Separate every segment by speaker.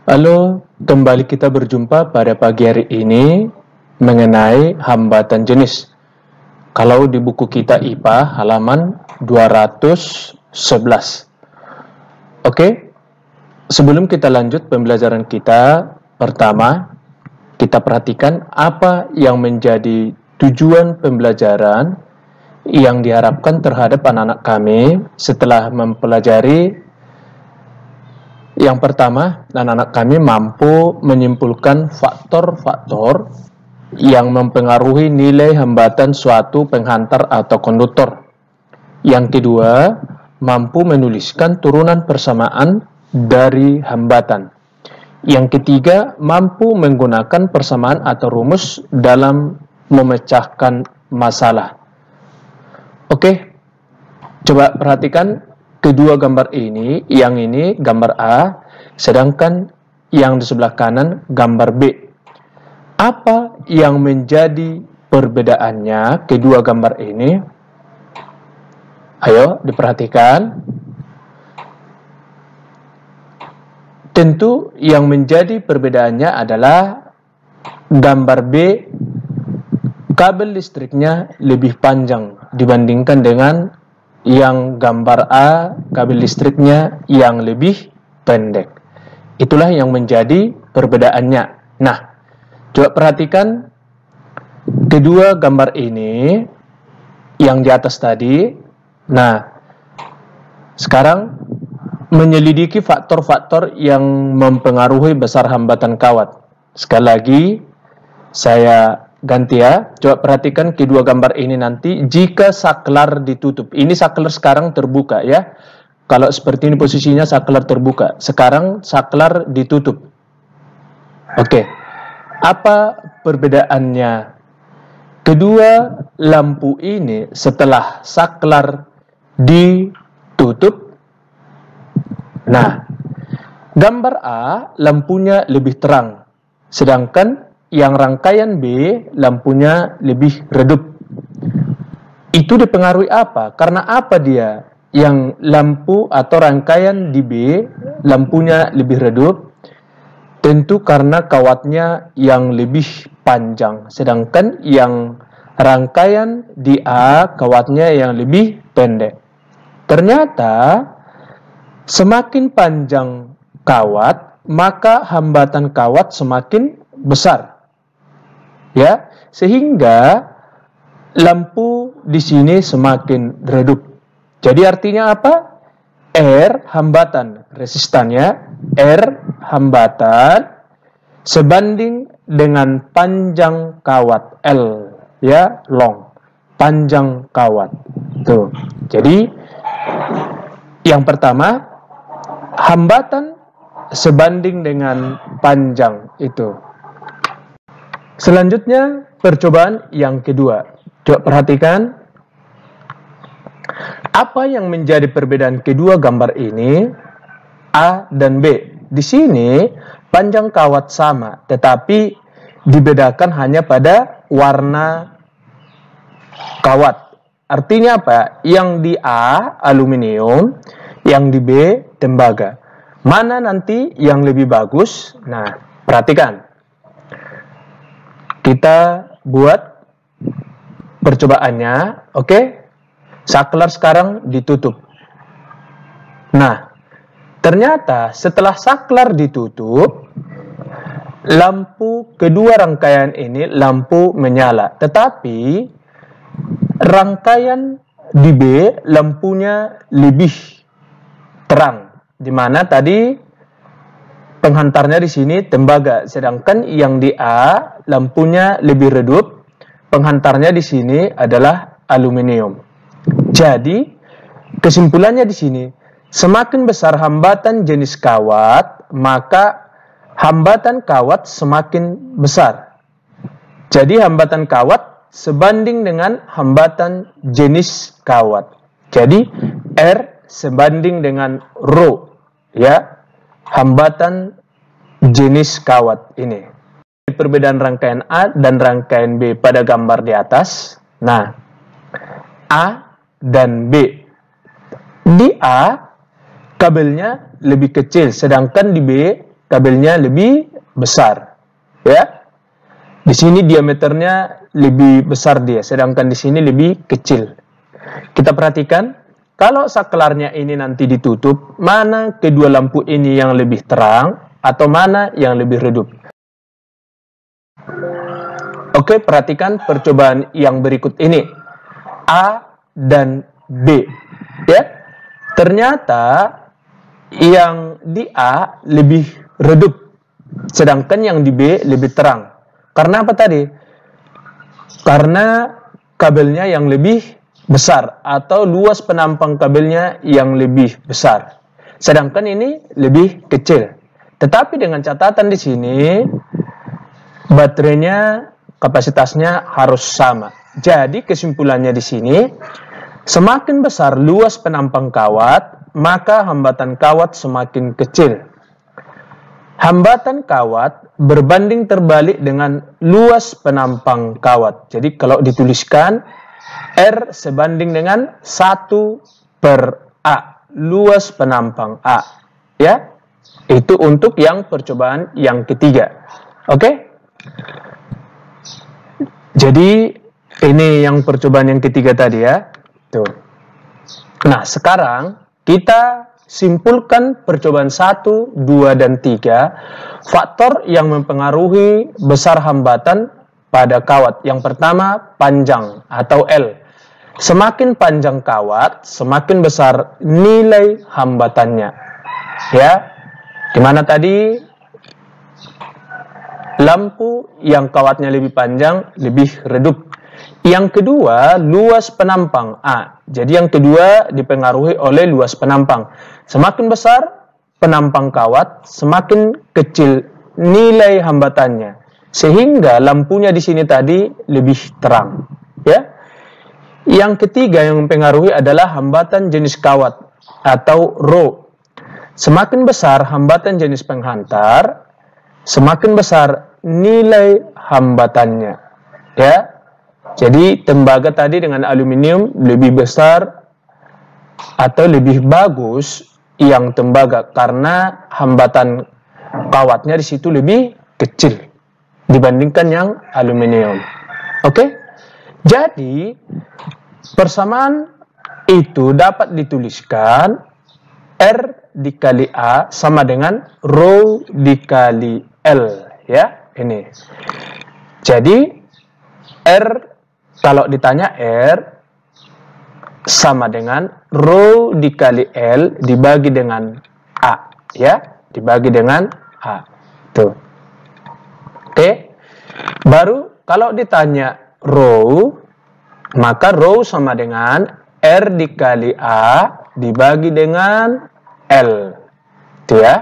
Speaker 1: Halo, kembali kita berjumpa pada pagi hari ini mengenai hambatan jenis. Kalau di buku kita IPA halaman 211. Oke, sebelum kita lanjut pembelajaran kita, pertama kita perhatikan apa yang menjadi tujuan pembelajaran yang diharapkan terhadap anak-anak kami setelah mempelajari. Yang pertama, anak-anak kami mampu menyimpulkan faktor-faktor yang mempengaruhi nilai hambatan suatu penghantar atau konduktor. Yang kedua, mampu menuliskan turunan persamaan dari hambatan. Yang ketiga, mampu menggunakan persamaan atau rumus dalam memecahkan masalah. Oke, coba perhatikan kedua gambar ini, yang ini gambar A, sedangkan yang di sebelah kanan gambar B. Apa yang menjadi perbedaannya kedua gambar ini? Ayo diperhatikan. Tentu yang menjadi perbedaannya adalah gambar B, kabel listriknya lebih panjang dibandingkan dengan yang gambar A, kabel listriknya yang lebih pendek. Itulah yang menjadi perbedaannya. Nah, coba perhatikan kedua gambar ini yang di atas tadi. Nah, sekarang menyelidiki faktor-faktor yang mempengaruhi besar hambatan kawat. Sekali lagi, saya ganti ya. Coba perhatikan kedua gambar ini nanti. Jika saklar ditutup, ini saklar sekarang terbuka ya. Kalau seperti ini posisinya saklar terbuka. Sekarang saklar ditutup. Oke. Apa perbedaannya? Kedua lampu ini setelah saklar ditutup. Nah, gambar A lampunya lebih terang. Sedangkan yang rangkaian B lampunya lebih redup. Itu dipengaruhi apa? Karena apa dia? Yang lampu atau rangkaian di B lampunya lebih redup? Tentu karena kawatnya yang lebih panjang. Sedangkan yang rangkaian di A kawatnya yang lebih pendek. Ternyata semakin panjang kawat, maka hambatan kawat semakin besar. Ya, sehingga lampu di sini semakin redup. Jadi artinya apa? R hambatan resistannya, R hambatan sebanding dengan panjang kawat L, ya, long, panjang kawat. Tuh. Jadi yang pertama, hambatan sebanding dengan panjang itu. Selanjutnya, percobaan yang kedua. Coba perhatikan. Apa yang menjadi perbedaan kedua gambar ini? A dan B. Di sini, panjang kawat sama, tetapi dibedakan hanya pada warna kawat. Artinya apa? Yang di A, aluminium, yang di B, tembaga. Mana nanti yang lebih bagus? Nah, perhatikan. Kita buat percobaannya, oke? Saklar sekarang ditutup. Nah, ternyata setelah saklar ditutup, lampu kedua rangkaian ini lampu menyala. Tetapi rangkaian di B lampunya lebih terang. Di mana tadi penghantarnya di sini tembaga, sedangkan yang di A lampunya lebih redup, penghantarnya di sini adalah aluminium. Jadi kesimpulannya di sini, semakin besar hambatan jenis kawat, maka hambatan kawat semakin besar. Jadi hambatan kawat sebanding dengan hambatan jenis kawat. Jadi R sebanding dengan rho, ya, hambatan jenis kawat ini. Perbedaan rangkaian A dan rangkaian B pada gambar di atas. Nah, A dan B. Di A kabelnya lebih kecil, sedangkan di B kabelnya lebih besar. Ya. Di sini diameternya lebih besar dia, sedangkan di sini lebih kecil. Kita perhatikan, kalau saklarnya ini nanti ditutup, mana kedua lampu ini yang lebih terang atau mana yang lebih redup? Oke, perhatikan percobaan yang berikut ini. A dan B. Ya. Ternyata yang di A lebih redup, sedangkan yang di B lebih terang. Karena apa tadi? Karena kabelnya yang lebih besar atau luas penampang kabelnya yang lebih besar. Sedangkan ini lebih kecil. Tetapi dengan catatan di sini baterainya kapasitasnya harus sama. Jadi kesimpulannya di sini, semakin besar luas penampang kawat, maka hambatan kawat semakin kecil. Hambatan kawat berbanding terbalik dengan luas penampang kawat. Jadi kalau dituliskan R sebanding dengan 1/A, luas penampang A. Ya, itu untuk yang percobaan yang ketiga. Oke? Jadi ini yang percobaan yang ketiga tadi ya. Tuh. Nah, sekarang kita simpulkan percobaan 1, 2, dan 3, faktor yang mempengaruhi besar hambatan pada kawat. Yang pertama, panjang atau L. Semakin panjang kawat, semakin besar nilai hambatannya. Ya, dimana tadi lampu yang kawatnya lebih panjang, lebih redup. Yang kedua, luas penampang A. Jadi yang kedua dipengaruhi oleh luas penampang. Semakin besar penampang kawat, semakin kecil nilai hambatannya. Sehingga lampunya di sini tadi lebih terang. Ya. Yang ketiga yang mempengaruhi adalah hambatan jenis kawat atau rho. Semakin besar hambatan jenis penghantar, semakin besar nilai hambatannya. Ya. Jadi tembaga tadi dengan aluminium lebih besar atau lebih bagus yang tembaga karena hambatan kawatnya di situ lebih kecil dibandingkan yang aluminium. Oke? Jadi persamaan itu dapat dituliskan R dikali A sama dengan rho dikali L, ya. Ini. Jadi R, kalau ditanya R sama dengan rho dikali L dibagi dengan A, ya, dibagi dengan A. Tuh. Oke. Baru kalau ditanya rho, maka rho sama dengan R dikali A dibagi dengan L. Tuh ya.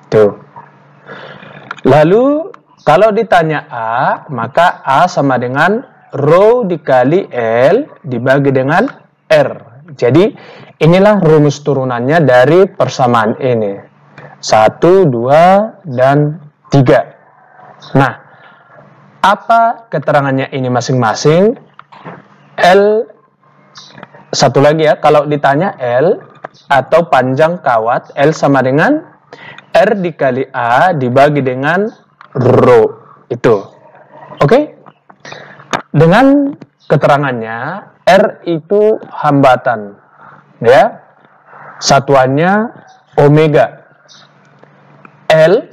Speaker 1: Tuh. Lalu kalau ditanya A, maka A sama dengan rho dikali L dibagi dengan R. Jadi, inilah rumus turunannya dari persamaan ini. 1, 2, dan 3. Nah, apa keterangannya ini masing-masing? L, satu lagi ya, kalau ditanya L atau panjang kawat, L sama dengan R dikali A dibagi dengan rho. Itu. Oke? Dengan keterangannya, R itu hambatan. Ya. Satuannya omega. L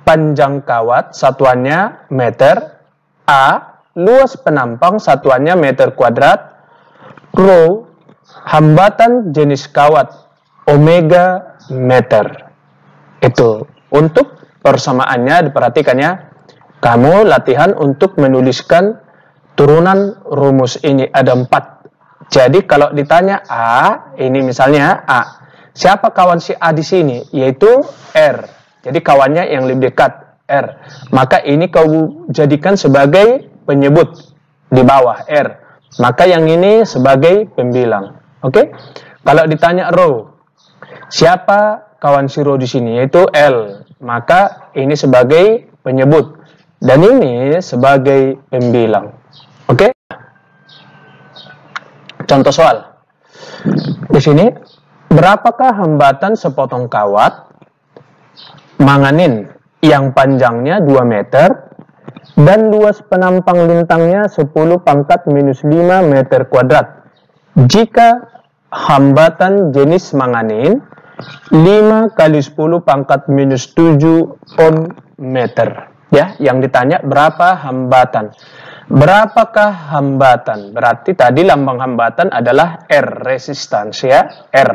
Speaker 1: panjang kawat, satuannya meter. A luas penampang, satuannya meter kuadrat. Rho hambatan jenis kawat, omega meter. Itu untuk persamaannya. Diperhatikannya, kamu latihan untuk menuliskan turunan rumus ini. Ada 4. Jadi kalau ditanya A, ini misalnya A, siapa kawan si A di sini? Yaitu R. Jadi kawannya yang lebih dekat, R. Maka ini kau jadikan sebagai penyebut di bawah R. Maka yang ini sebagai pembilang. Oke? Kalau ditanya rho, siapa kawan si rho di sini? Yaitu L. Maka ini sebagai penyebut dan ini sebagai pembilang. Oke? Contoh soal. Di sini, berapakah hambatan sepotong kawat manganin yang panjangnya 2 meter dan luas penampang lintangnya 10 pangkat minus 5 meter kuadrat. Jika hambatan jenis manganin 5 kali 10 pangkat minus 7 ohm meter. Ya, yang ditanya berapa hambatan. Berapakah hambatan? Berarti tadi lambang hambatan adalah R, resistance ya, R.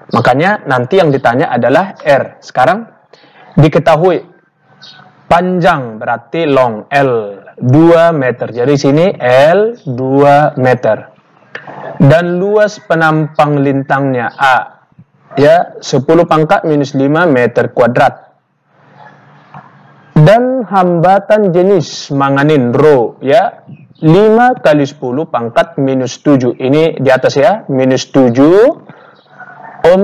Speaker 1: Makanya nanti yang ditanya adalah R. Sekarang diketahui panjang berarti long, L 2 meter. Jadi sini L 2 meter. Dan luas penampang lintangnya A ya 10 pangkat minus 5 meter kuadrat. Dan hambatan jenis manganin rho ya 5 kali 10 pangkat minus 7. Ini di atas ya, minus 7 ohm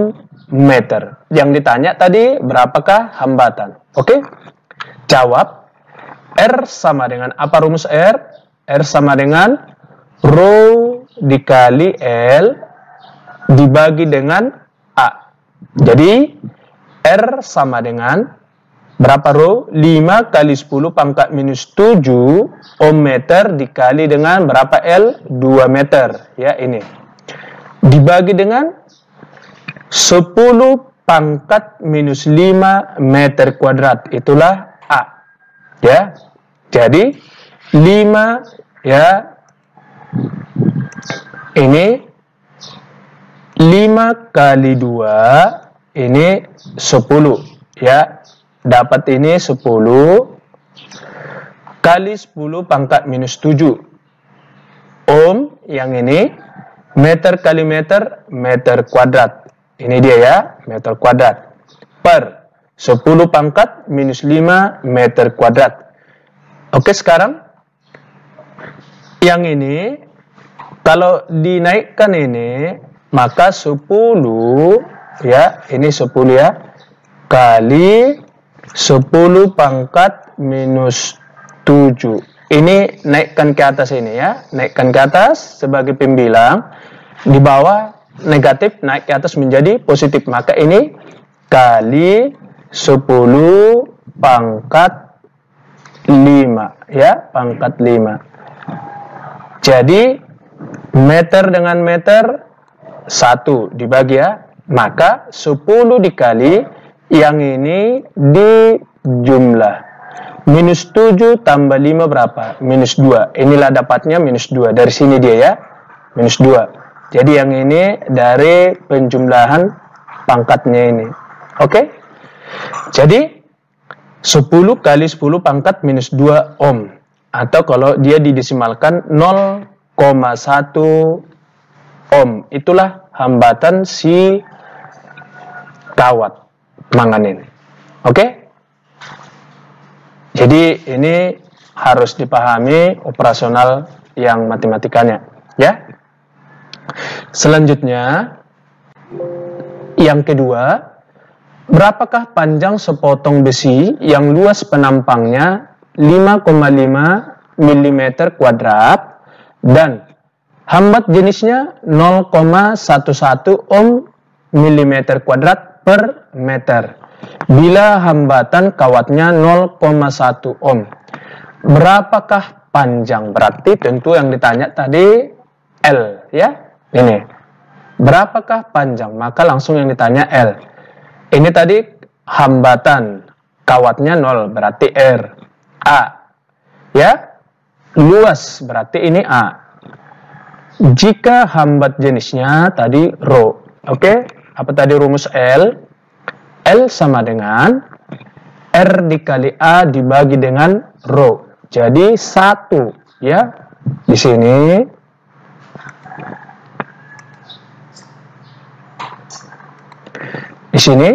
Speaker 1: meter. Yang ditanya tadi berapakah hambatan? Oke? Jawab. R sama dengan apa rumus R? R sama dengan rho dikali L dibagi dengan A. Jadi R sama dengan berapa rho? 5 kali 10 pangkat minus 7 ohm meter dikali dengan berapa L? 2 meter. Ya, ini. Dibagi dengan 10 pangkat minus 5 meter kuadrat. Itulah A. Ya. Jadi 5 ya. Ini 5 kali 2 ini 10 ya. Dapat ini 10 kali 10 pangkat minus 7 ohm, yang ini meter kali meter, meter kuadrat. Ini dia ya, meter kuadrat per 10 pangkat minus 5 meter kuadrat. Oke, sekarang yang ini kalau dinaikkan ini maka 10 ya, ini 10 ya, kali 10 pangkat minus 7. Ini naikkan ke atas ini ya. Naikkan ke atas sebagai pembilang. Di bawah negatif, naik ke atas menjadi positif. Maka ini kali 10 pangkat 5. Ya, pangkat 5. Jadi, meter dengan meter 1 dibagi ya. Maka 10 dikali yang ini dijumlah. Minus 7 tambah 5 berapa? Minus 2. Inilah dapatnya minus 2. Dari sini dia ya. Minus 2. Jadi yang ini dari penjumlahan pangkatnya ini. Oke? Jadi 10 kali 10 pangkat minus 2 ohm. Atau kalau dia didesimalkan 0,1 ohm. Itulah hambatan si kawat manganin. Oke? Jadi ini harus dipahami operasional yang matematikanya, ya. Selanjutnya yang kedua, berapakah panjang sepotong besi yang luas penampangnya 5,5 mm kuadrat dan hambat jenisnya 0,11 ohm mm kuadrat per meter bila hambatan kawatnya 0,1 ohm. Berapakah panjang? Berarti tentu yang ditanya tadi L ya. Ini. Berapakah panjang? Maka langsung yang ditanya L. Ini tadi hambatan kawatnya 0 berarti R. A. Ya. Luas berarti ini A. Jika hambat jenisnya tadi rho. Oke? Apa tadi rumus L? L sama dengan R dikali A dibagi dengan rho. Jadi 1 ya. Di sini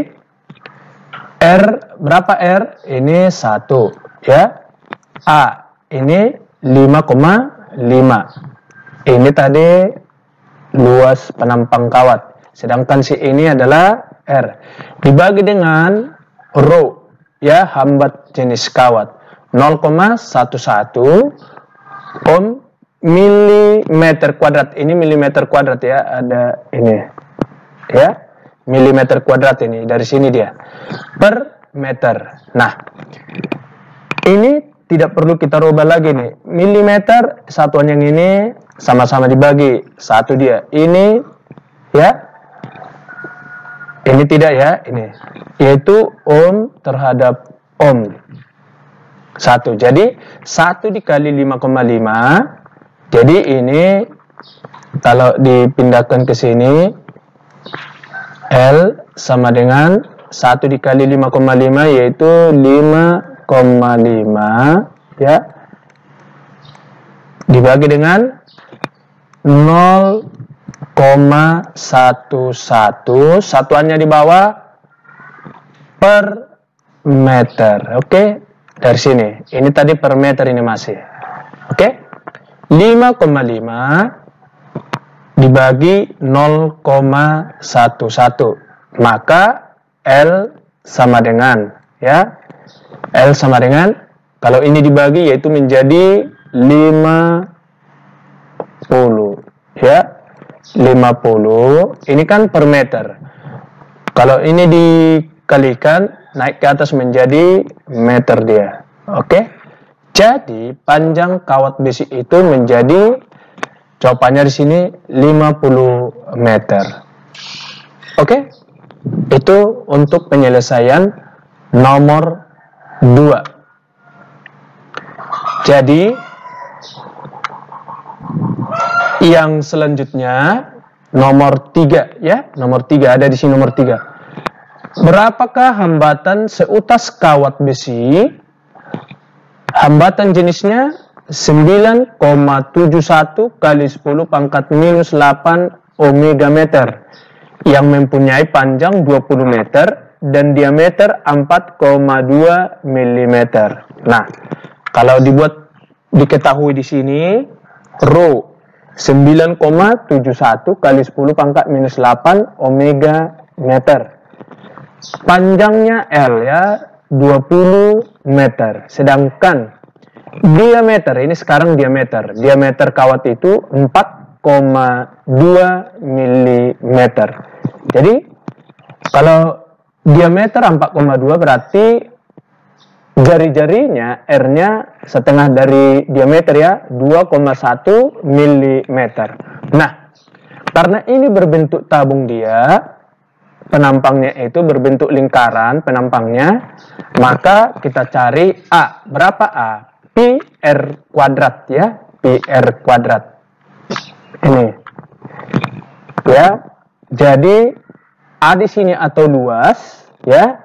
Speaker 1: R berapa R? Ini 1 ya. A ini 5,5. Ini tadi luas penampang kawat. Sedangkan si ini adalah R. Dibagi dengan rho, ya, hambat jenis kawat. 0,11 ohm milimeter kuadrat. Ini milimeter kuadrat ya, ada ini. Ya, milimeter kuadrat ini. Dari sini dia. Per meter. Nah, ini tidak perlu kita rubah lagi nih. Milimeter satuan yang ini sama-sama dibagi satu dia. Ini ya. Ini tidak ya, ini. Yaitu ohm terhadap ohm. 1. Jadi 1 dikali 5,5. Jadi ini kalau dipindahkan ke sini L sama dengan 1 dikali 5,5 yaitu 5,5 ya. Dibagi dengan 0,11, satuannya di bawah per meter. Oke, dari sini. Ini tadi per meter ini masih. Oke. 5,5 dibagi 0,11. Maka L sama dengan ya. L sama dengan kalau ini dibagi yaitu menjadi 50 ya. 50 ini kan per meter. Kalau ini dikalikan naik ke atas menjadi meter dia. Oke. Jadi panjang kawat besi itu menjadi jawabannya di sini 50 meter. Oke. Itu untuk penyelesaian nomor 2. Jadi yang selanjutnya nomor 3 ya, nomor 3 ada di sini nomor 3. Berapakah hambatan seutas kawat besi? Hambatan jenisnya 9,71 kali 10 pangkat minus 8 omega meter yang mempunyai panjang 20 meter dan diameter 4,2 mm. Nah, kalau diketahui di sini rho 9,71 kali 10 pangkat minus 8 omega meter. Panjangnya L ya 20 meter. Sedangkan diameter, ini sekarang diameter. Diameter kawat itu 4,2 mm. Jadi kalau diameter 4,2 berarti jari-jarinya R-nya setengah dari diameter ya, 2,1 mm. Nah, karena ini berbentuk tabung dia, penampangnya itu berbentuk lingkaran penampangnya, maka kita cari A. Berapa A? Pi R kuadrat ya, Pi R kuadrat. Ini. Ya. Jadi A di sini atau luas ya.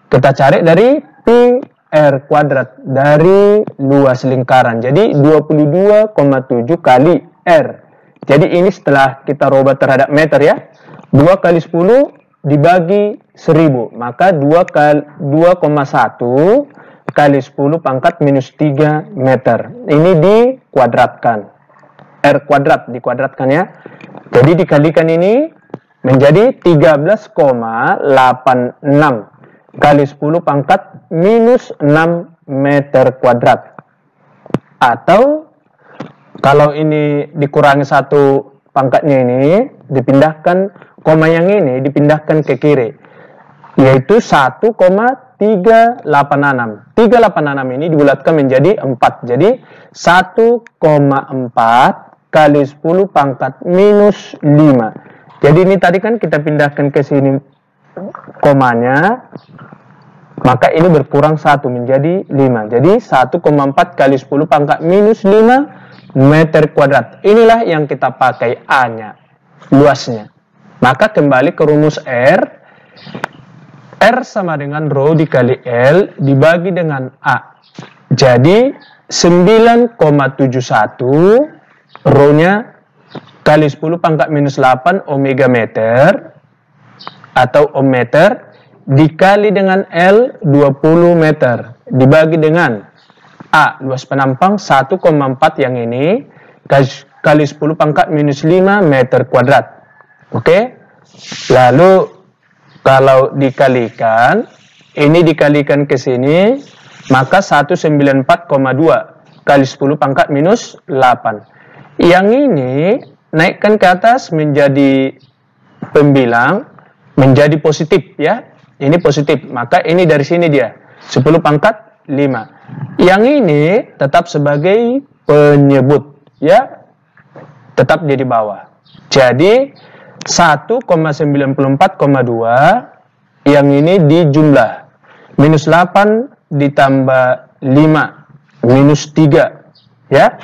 Speaker 1: Kita cari dari Pi R kuadrat dari luas lingkaran. Jadi 22,7 kali R. Jadi ini setelah kita rubah terhadap meter ya. 2 kali 10 dibagi 1000, maka 2,1 kali 10 pangkat minus 3 meter. Ini dikuadratkan. R kuadrat dikuadratkan ya. Jadi dikalikan ini menjadi 13,86 kali 10 pangkat minus 6 meter kuadrat. Atau kalau ini dikurangi 1 pangkatnya ini, dipindahkan koma yang ini dipindahkan ke kiri, yaitu 1,386. 386 ini dibulatkan menjadi 4. Jadi 1,4 kali 10 pangkat minus 5. Jadi ini tadi kan kita pindahkan ke sini komanya, maka ini berkurang 1 menjadi 5. Jadi 1,4 kali 10 pangkat minus 5 meter kuadrat. Inilah yang kita pakai A-nya, luasnya. Maka kembali ke rumus R. R sama dengan rho dikali L dibagi dengan A. Jadi 9,71 rho-nya kali 10 pangkat minus 8 omega meter atau ohm meter dikali dengan L 20 meter dibagi dengan A, luas penampang 1,4 yang ini kali 10 pangkat minus 5 meter kuadrat. Oke. Lalu kalau dikalikan, ini dikalikan ke sini, maka 194,2 kali 10 pangkat minus 8. Yang ini naikkan ke atas menjadi pembilang, menjadi positif ya. Ini positif, maka ini dari sini dia 10 pangkat 5. Yang ini tetap sebagai penyebut, ya, tetap dia di bawah. Jadi 1,94,2 yang ini dijumlah. Minus 8 ditambah 5 minus 3, ya.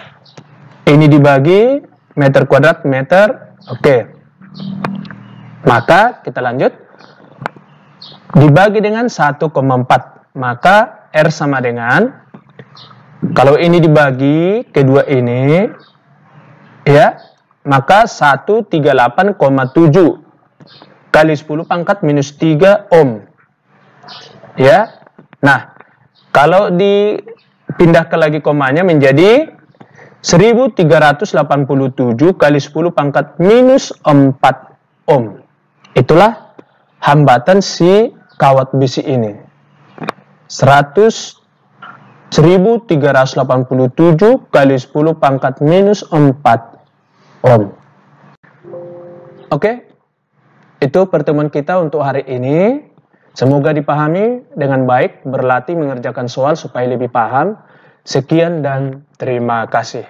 Speaker 1: Ini dibagi meter kuadrat meter. Oke. Maka kita lanjut. Dibagi dengan 1,4, maka R sama dengan, kalau ini dibagi kedua ini, ya, maka 138,7 kali 10 pangkat minus 3 ohm. Ya. Nah, kalau dipindahkan lagi komanya menjadi 1387 kali 10 pangkat minus 4 ohm. Itulah hambatan si kawat besi ini. 1387 kali 10 pangkat minus 4 ohm. Oke, itu pertemuan kita untuk hari ini. Semoga dipahami dengan baik, berlatih mengerjakan soal supaya lebih paham. Sekian dan terima kasih.